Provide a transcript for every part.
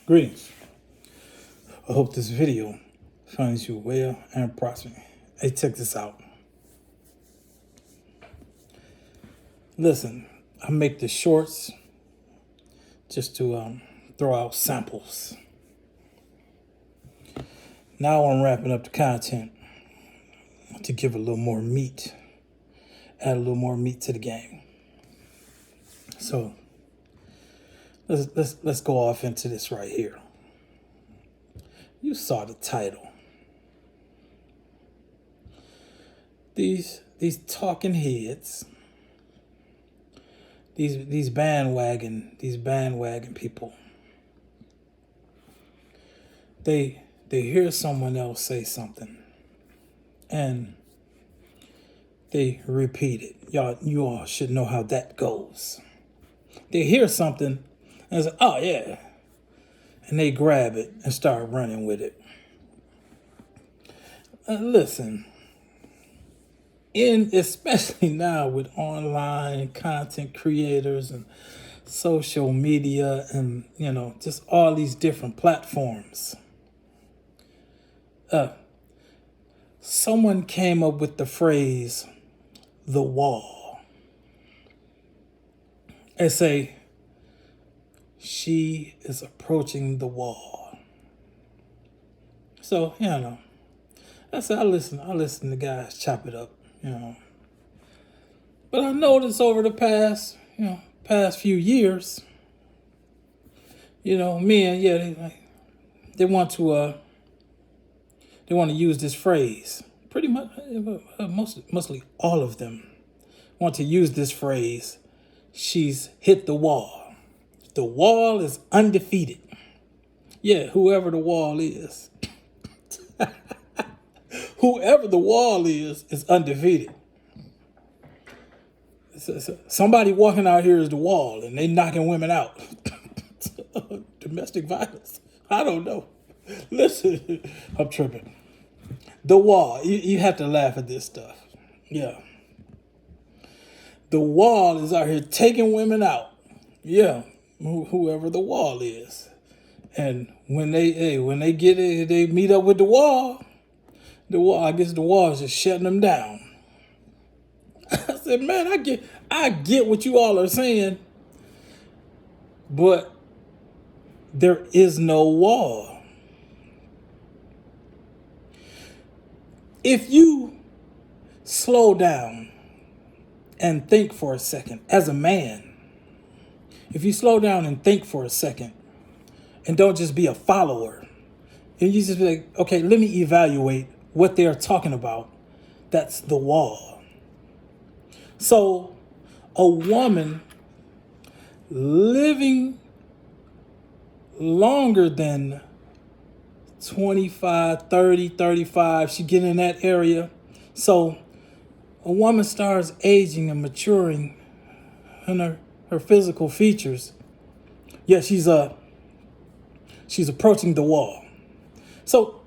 Greetings. I hope this video finds you well and prospering. Hey, check this out. Listen, I make the shorts just to throw out samples. Now I'm wrapping up the content to give a little more meat, add a little more meat to the game. So let's go off into this right here. You saw the title. These talking heads, these bandwagon people, they hear someone else say something and they repeat it. You all should know how that goes. They hear something and say, oh yeah, and they grab it and start running with it. Listen, especially now with online content creators and social media and just all these different platforms, someone came up with the phrase the wall and say she is approaching the wall. So I said I listen to guys chop it up. But I noticed over the past few years, men, they want to use this phrase. Pretty much, mostly all of them want to use this phrase. She's hit the wall. The wall is undefeated. Yeah, whoever the wall is. Whoever the wall is undefeated. Somebody walking out here is the wall and they knocking women out. Domestic violence. I don't know. Listen, I'm tripping. The wall. You have to laugh at this stuff. Yeah. The wall is out here taking women out. Yeah. Whoever the wall is. And when they get it, they meet up with the wall. I guess the wall is just shutting them down. I said, man, I get what you all are saying, but there is no wall. If you slow down and think for a second, as a man, if you slow down and think for a second and don't just be a follower, and you just be like, okay, let me evaluate what they're talking about, that's the wall. So a woman living longer than 25, 30, 35, she get in that area. So a woman starts aging and maturing in her physical features. Yeah, she's approaching the wall. So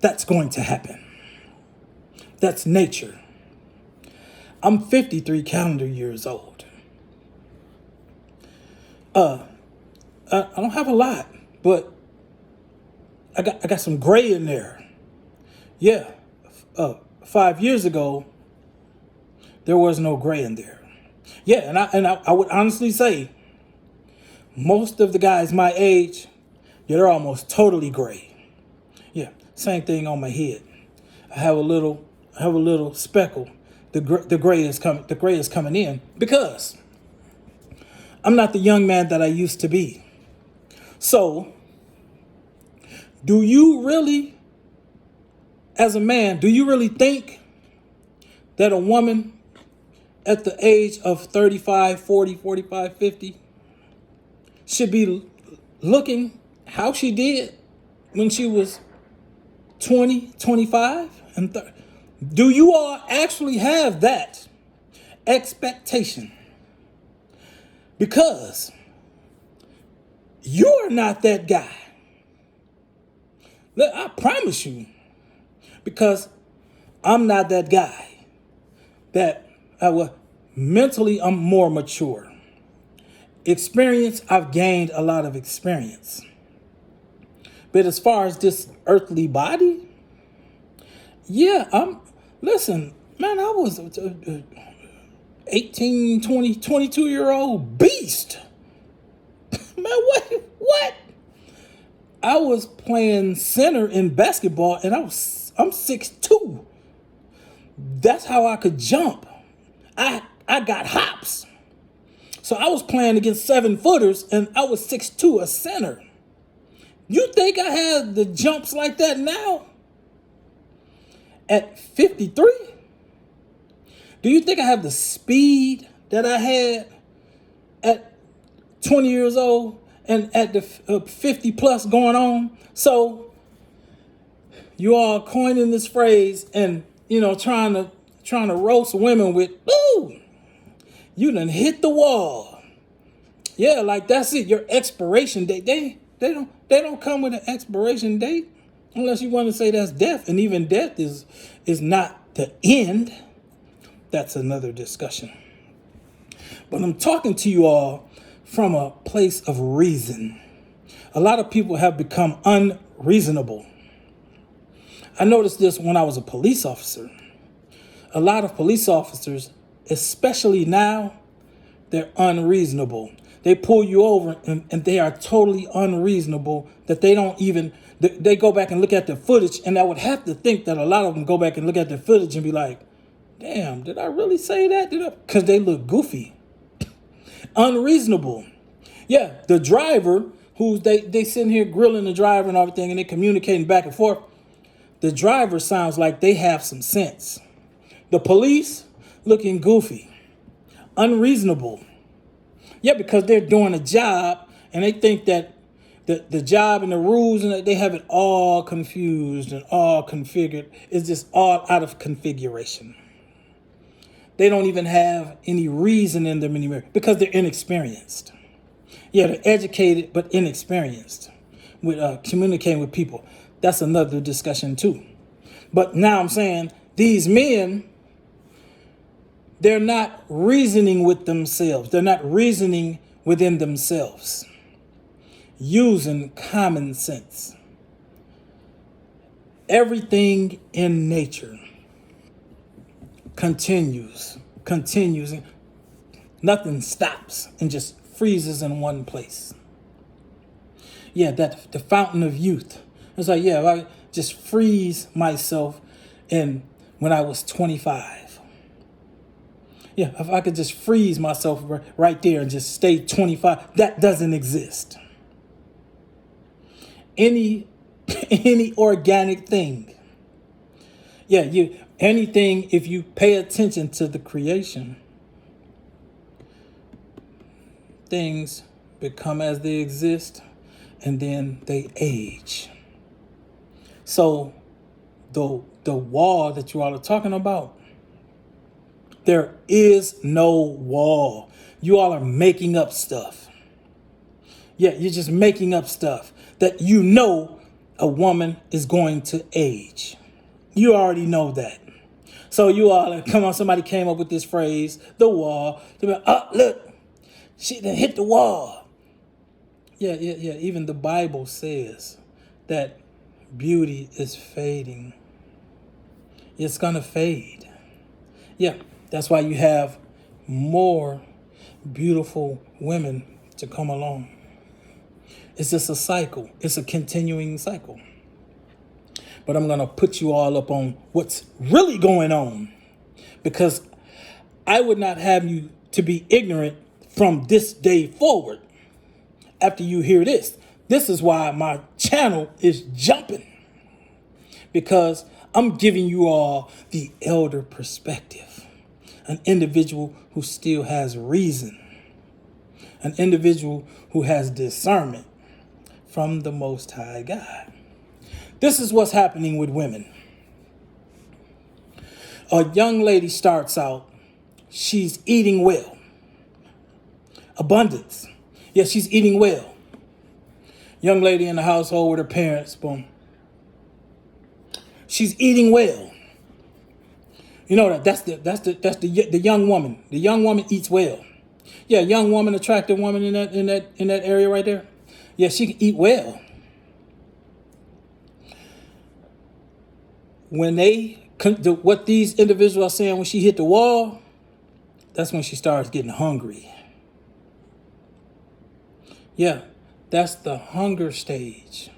that's going to happen. That's nature. I'm 53 calendar years old. I don't have a lot, but I got some gray in there. Yeah. 5 years ago, there was no gray in there. Yeah, and I would honestly say most of the guys my age, they're almost totally gray. Yeah, same thing on my head. I have a little speckle. The gray is coming in because I'm not the young man that I used to be. So, do you really, as a man, think that a woman at the age of 35, 40, 45, 50 should be looking how she did when she was 20, 25, and 30? Do you all actually have that expectation? Because you're not that guy. I promise you. Because I'm not that guy. Mentally I'm more mature. Experience, I've gained a lot of experience. But as far as this earthly body, yeah, listen, man, I was 18, 20, 22-year-old beast. Man, what? I was playing center in basketball and I'm 6'2". That's how I could jump. I got hops. So I was playing against 7-footers and I was 6'2", a center. You think I had the jumps like that now? At 53? Do you think I have the speed that I had at 20 years old and at the 50 plus going on? So you all coining this phrase and, trying to roast women with, ooh, you done hit the wall. Yeah, like that's it. Your expiration date. They don't come with an expiration date unless you want to say that's death. And even death is not the end. That's another discussion. But I'm talking to you all from a place of reason. A lot of people have become unreasonable. I noticed this when I was a police officer. A lot of police officers, especially now, they're unreasonable. They pull you over and they are totally unreasonable that they don't even, they go back and look at the footage, and I would have to think that a lot of them go back and look at the footage and be like, damn, did I really say that? Because they look goofy. Unreasonable. Yeah, the driver, who's they sitting here grilling the driver and everything, and they communicating back and forth. The driver sounds like they have some sense. The police looking goofy. Unreasonable. Yeah, because they're doing a job and they think that the job and the rules and they have it all confused and all configured. It's just all out of configuration. They don't even have any reason in them anymore because they're inexperienced. Yeah, they're educated but inexperienced with communicating with people. That's another discussion too. But now I'm saying these men, they're not reasoning with themselves. They're not reasoning within themselves, using common sense. Everything in nature continues. Nothing stops and just freezes in one place. Yeah, that the fountain of youth. It's like, yeah, I just freeze myself in when I was 25. Yeah, if I could just freeze myself right there and just stay 25, that doesn't exist. Any organic thing. Yeah, anything, if you pay attention to the creation, things become as they exist and then they age. So the wall that you all are talking about, there is no wall. You all are making up stuff. Yeah, you're just making up stuff that a woman is going to age. You already know that. So you all, come on, somebody came up with this phrase, the wall. Look, she done hit the wall. Yeah. Even the Bible says that beauty is fading. It's going to fade. Yeah, that's why you have more beautiful women to come along. It's just a cycle. It's a continuing cycle. But I'm going to put you all up on what's really going on, because I would not have you to be ignorant from this day forward after you hear this. This is why my channel is jumping, because I'm giving you all the elder perspective, an individual who still has reason, an individual who has discernment from the Most High God. This is what's happening with women. A young lady starts out, she's eating well. Abundance. Yes, she's eating well. Young lady in the household with her parents, boom. She's eating well. You know that's the young woman. The young woman eats well. Yeah, young woman, attractive woman in that area right there. Yeah, she can eat well. When what these individuals are saying, when she hit the wall, that's when she starts getting hungry. Yeah, that's the hunger stage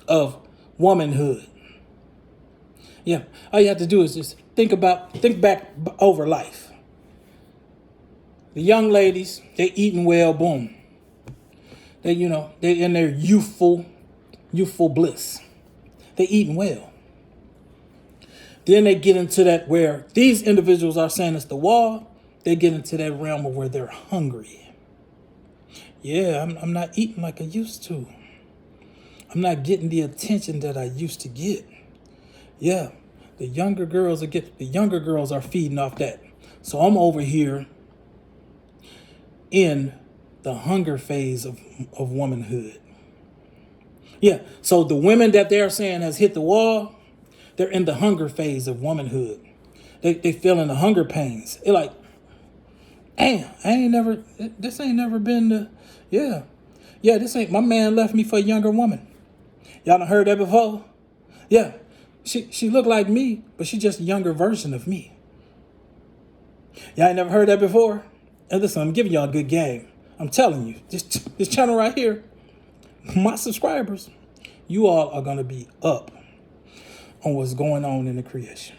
of womanhood. Yeah, all you have to do is just think back over life. The young ladies, they eating well, boom. They in their youthful bliss. They eating well. Then they get into that where these individuals are saying it's the wall. They get into that realm of where they're hungry. Yeah, I'm not eating like I used to. I'm not getting the attention that I used to get. Yeah, the younger girls are feeding off that. So I'm over here in the hunger phase of womanhood. Yeah, so the women that they're saying has hit the wall, they're in the hunger phase of womanhood. They feeling the hunger pains. They're like, damn, this ain't never been yeah. Yeah, this ain't, my man left me for a younger woman. Y'all done heard that before? Yeah, she looked like me, but she just a younger version of me. Y'all ain't never heard that before? And listen, I'm giving y'all a good game. I'm telling you, this channel right here, my subscribers, you all are going to be up on what's going on in the creation.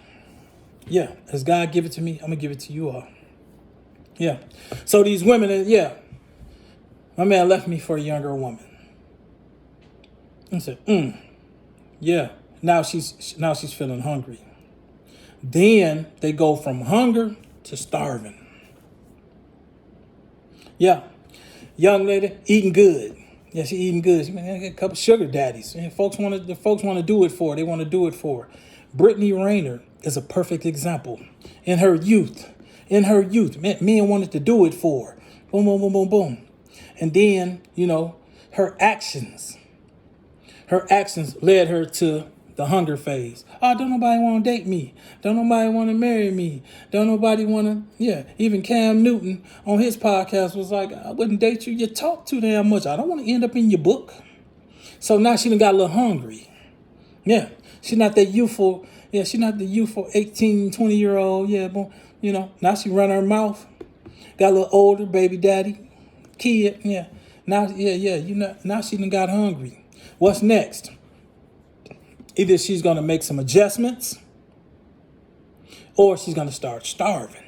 Yeah, as God give it to me, I'm going to give it to you all. Yeah. So these women, yeah, my man left me for a younger woman. I said, yeah. Now she's feeling hungry. Then they go from hunger to starving. Yeah. Young lady eating good. Yeah, she eating good. She a couple sugar daddies. And folks want to do it for her. They want to do it for her. Brittany Rayner is a perfect example. In her youth, men wanted to do it for her. Boom, boom, boom, boom, boom. And then, her actions led her to the hunger phase. Oh, don't nobody want to date me. Don't nobody want to marry me. Don't nobody want to, yeah. Even Cam Newton on his podcast was like, I wouldn't date you. You talk too damn much. I don't want to end up in your book. So now she done got a little hungry. Yeah. She's not the youthful 18, 20-year-old. Yeah, boom. Now she run her mouth. Got a little older, baby daddy, kid. Yeah. Now, now she done got hungry. What's next? Either she's going to make some adjustments or she's going to start starving.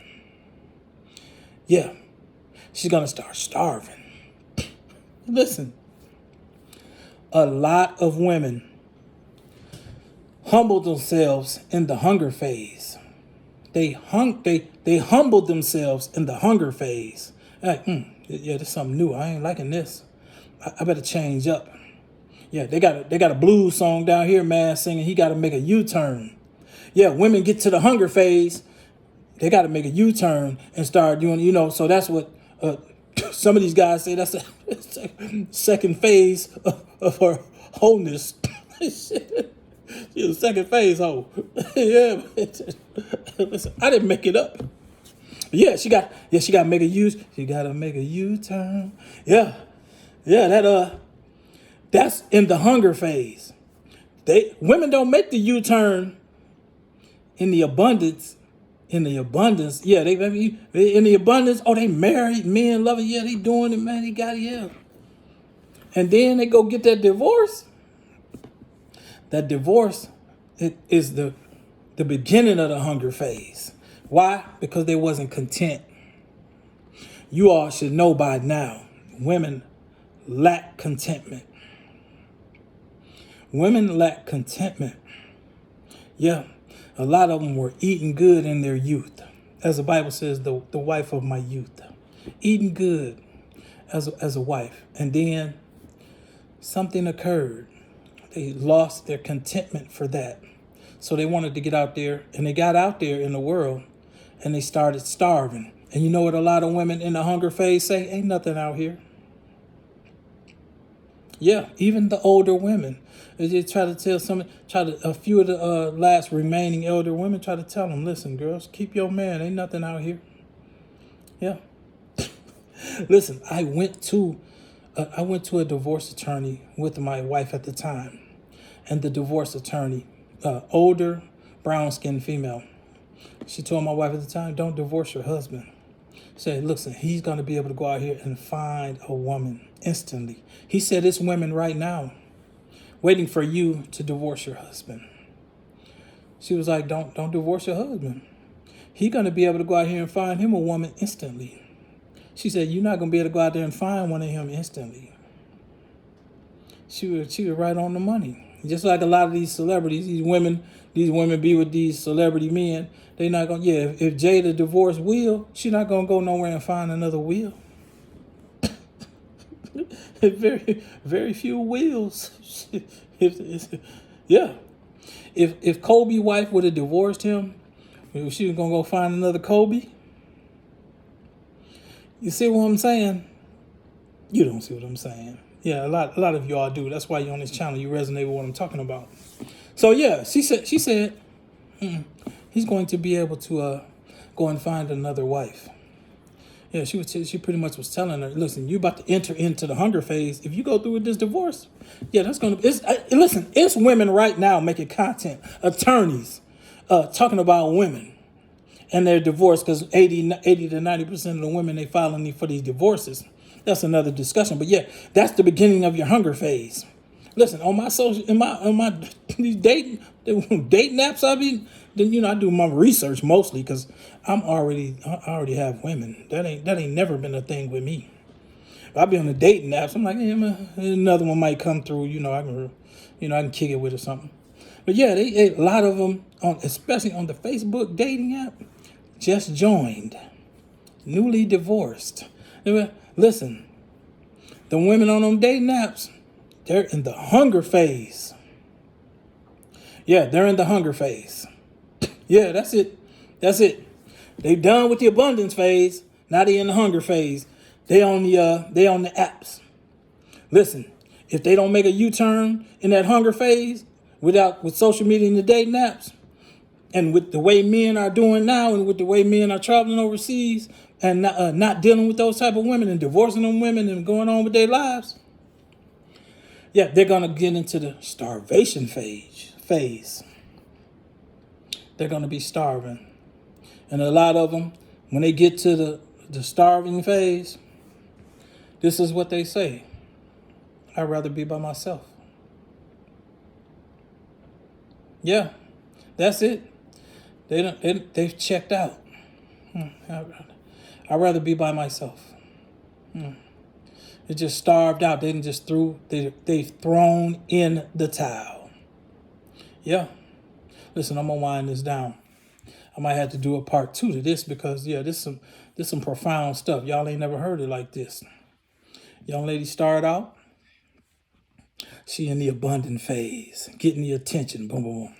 Yeah, she's going to start starving. Listen, a lot of women humble themselves in the hunger phase. They humbled themselves in the hunger phase. Like, yeah, this is something new. I ain't liking this. I better change up. Yeah, they got a blues song down here, man, singing he got to make a U-turn. Yeah, women get to the hunger phase, they got to make a U-turn and start doing, so that's what some of these guys say. That's the second phase of her wholeness. She's the second phase hoe. Yeah, listen, I didn't make it up. Yeah, she got to make a U-turn. Yeah, that's in the hunger phase. Women don't make the U-turn in the abundance. Yeah, they in the abundance. Oh, they married, men love it. Yeah, they doing it, man. They got it. Yeah. And then they go get that divorce. That divorce is the beginning of the hunger phase. Why? Because they wasn't content. You all should know by now, women lack contentment. Women lack contentment. Yeah, a lot of them were eating good in their youth. As the Bible says, the wife of my youth. Eating good as a wife. And then something occurred. They lost their contentment for that. So they wanted to get out there, and they got out there in the world, and they started starving. And you know what a lot of women in the hunger phase say? Ain't nothing out here. Yeah, even the older women. They try to tell a few of the last remaining elder women try to tell them, listen, girls, keep your man. Ain't nothing out here. Yeah. Listen, I went to a divorce attorney with my wife at the time, and the divorce attorney, older, brown-skinned female, she told my wife at the time, "Don't divorce your husband." Said, "Listen, he's going to be able to go out here and find a woman instantly." He said, "It's women right now waiting for you to divorce your husband." She was like, "Don't divorce your husband. He's going to be able to go out here and find him a woman instantly." She said, "You're not going to be able to go out there and find one of him instantly." She was right on the money. Just like a lot of these celebrities, these women be with these celebrity men. They not gonna. Yeah, if Jada divorced Will, she not gonna go nowhere and find another Will. Very few Wills. Yeah, if Kobe wife would have divorced him, if she was gonna go find another Kobe. You see what I'm saying? You don't see what I'm saying. Yeah, a lot of y'all do. That's why you're on this channel. You resonate with what I'm talking about. So yeah, she said he's going to be able to go and find another wife. Yeah, she pretty much was telling her, "Listen, you about to enter into the hunger phase. If you go through with this divorce, yeah, that's gonna. Listen, it's women right now making content, attorneys, talking about women and their divorce, because 80 to 90% of the women they filing for these divorces. That's another discussion. But yeah, that's the beginning of your hunger phase. Listen, on my social, on my these dating apps, I do my research mostly because I already have women. That ain't never been a thing with me. I'll be on the dating apps. I'm like, hey, another one might come through. I can kick it with or something. But yeah, a lot of them, especially on the Facebook dating app, just joined, newly divorced. Listen, the women on them dating apps, they're in the hunger phase. Yeah, they're in the hunger phase. Yeah, that's it. That's it. They done with the abundance phase. Now they in the hunger phase. They on the apps. Listen, if they don't make a U-turn in that hunger phase with social media and the dating apps, and with the way men are doing now, and with the way men are traveling overseas and not dealing with those type of women and divorcing them women and going on with their lives, yeah, they're gonna get into the starvation phase. They're gonna be starving, and a lot of them, when they get to the starving phase, this is what they say: "I'd rather be by myself." Yeah, that's it. They've checked out. I'd rather be by myself. They just starved out. They've thrown in the towel. Yeah. Listen, I'm gonna wind this down. I might have to do a part 2 to this because yeah, this some profound stuff. Y'all ain't never heard it like this. Young lady started out. She in the abundant phase, getting the attention. Boom, boom, boom.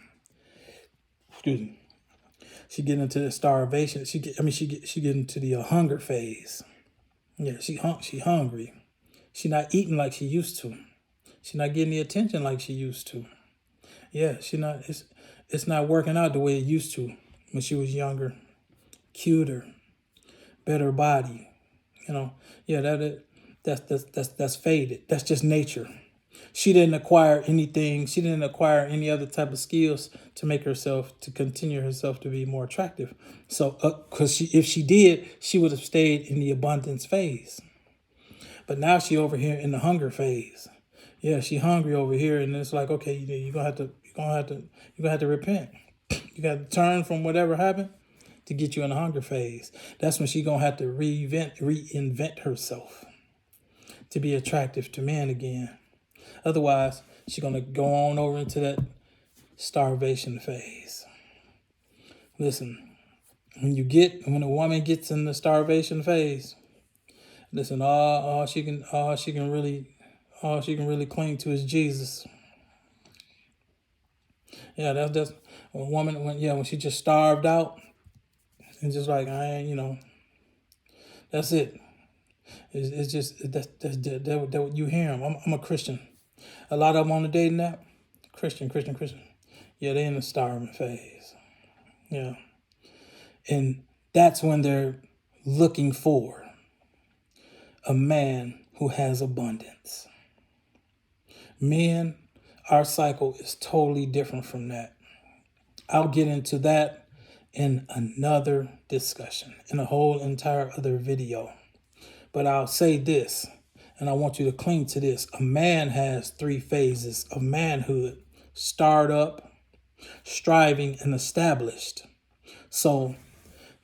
Excuse me. She get into the starvation. She get into the hunger phase. Yeah, she hungry. She not eating like she used to. She not getting the attention like she used to. Yeah, it's not working out the way it used to when she was younger, cuter, better body. Yeah, that's faded. That's just nature. She didn't acquire anything. She didn't acquire any other type of skills to continue herself to be more attractive. So, because if she did, she would have stayed in the abundance phase. But now she over here in the hunger phase. Yeah, she hungry over here, and it's like, okay, you're gonna have to repent. You got to turn from whatever happened to get you in the hunger phase. That's when she gonna have to reinvent herself to be attractive to men again. Otherwise, she's gonna go on over into that starvation phase. Listen, when a woman gets in the starvation phase, listen, all she can really cling to is Jesus. Yeah, that's a woman when she just starved out and just like I ain't, that's it. It's just that what you hear them. I'm a Christian. A lot of them on the dating app, Christian. Yeah, they in the starving phase. Yeah, and that's when they're looking for a man who has abundance. Men, our cycle is totally different from that. I'll get into that in another discussion, in a whole entire other video. But I'll say this, and I want you to cling to this. A man has 3 phases of manhood: startup, striving, and established. So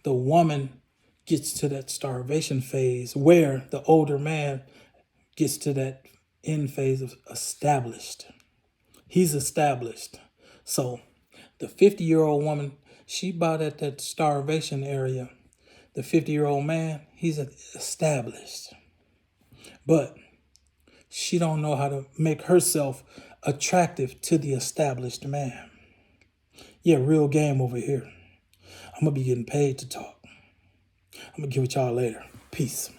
the woman gets to that starvation phase, where the older man gets to that end phase of established. He's established. So the 50-year-old woman, she about at that starvation area. The 50-year-old man, he's established. But she don't know how to make herself attractive to the established man. Yeah, real game over here. I'm going to be getting paid to talk. I'm going to give it y'all later. Peace.